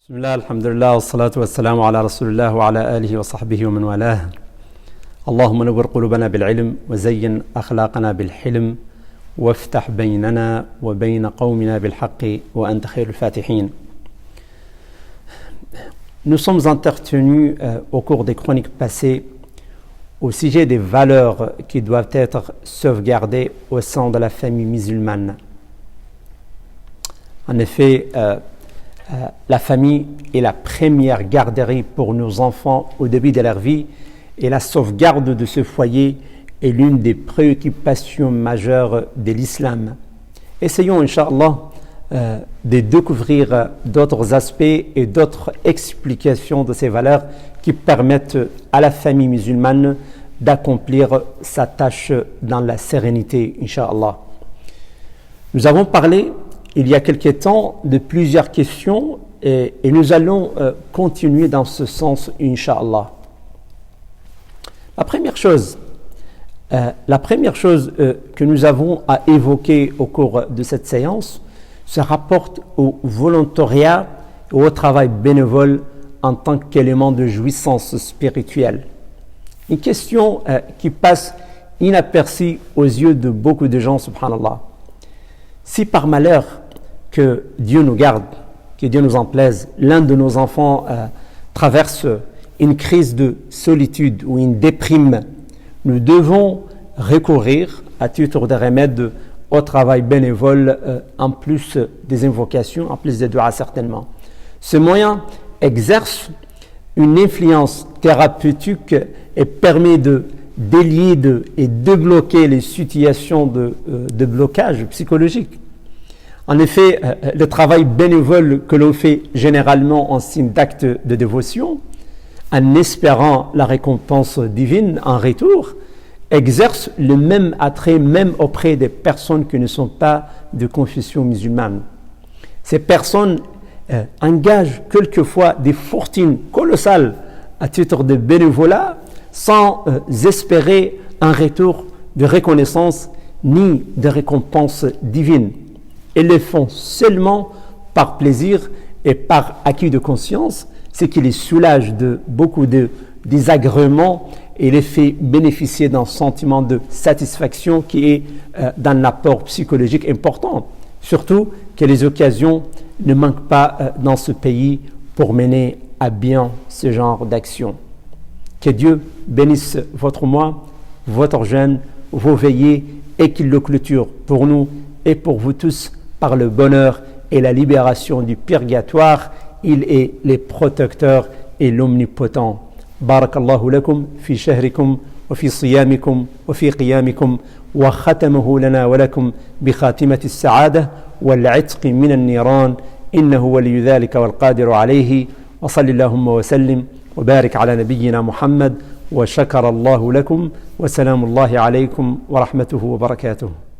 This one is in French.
بسم الله الحمد لله والصلاة والسلام على رسول الله وعلى آله وصحبه ومن والاه. اللهم نور قلوبنا بالعلم وزين أخلاقنا بالحلم وافتح بيننا وبين قومنا بالحق وأنت خير الفاتحين. Nous sommes intertenus au cours des chroniques passées au sujet des valeurs qui doivent être sauvegardées au sein de la famille musulmane. En effet, la famille est la première garderie pour nos enfants au début de leur vie et la sauvegarde de ce foyer est l'une des préoccupations majeures de l'islam. Essayons, Inch'Allah, de découvrir d'autres aspects et d'autres explications de ces valeurs qui permettent à la famille musulmane d'accomplir sa tâche dans la sérénité, Inch'Allah. Nous avons parlé il y a quelque temps de plusieurs questions et nous allons continuer dans ce sens, Inch'Allah. La première chose que nous avons à évoquer au cours de cette séance se rapporte au volontariat et au travail bénévole en tant qu'élément de jouissance spirituelle. Une question qui passe inaperçue aux yeux de beaucoup de gens, subhanallah. Si par malheur que Dieu nous garde, que Dieu nous en plaise, l'un de nos enfants traverse une crise de solitude ou une déprime, nous devons recourir à titre de remède au travail bénévole en plus des invocations, en plus des duas certainement. Ce moyen exerce une influence thérapeutique et permet de délier et débloquer les situations de blocage psychologique. En effet, le travail bénévole que l'on fait généralement en signe d'acte de dévotion, en espérant la récompense divine en retour, exerce le même attrait même auprès des personnes qui ne sont pas de confession musulmane. Ces personnes engagent quelquefois des fortunes colossales à titre de bénévolat sans espérer un retour de reconnaissance ni de récompense divine. Ils le font seulement par plaisir et par acquis de conscience, ce qui les soulage de beaucoup de désagréments et les fait bénéficier d'un sentiment de satisfaction qui est d'un apport psychologique important. Surtout que les occasions ne manquent pas dans ce pays pour mener à bien ce genre d'action. Que Dieu bénisse votre mois, votre jeûne, vos veillées et qu'il le clôture pour nous et pour vous tous par le bonheur et la libération du purgatoire. Il est le protecteur et l'omnipotent. Barakallahu lakum fi shahrikum wa fi siyamikum wa fi qiyamikum wa khatamahu lana wa lakum bi khatimati as-sa'adah wal 'itqi min an-niran innahu waliyyu dhalika wal qadiru alayhi wa sallallahu wa sallim wa barik ala nabiyyina Muhammad wa shakara Allahu lakum wa salamu Allahi alaykum wa rahmatuhu wa barakatuh.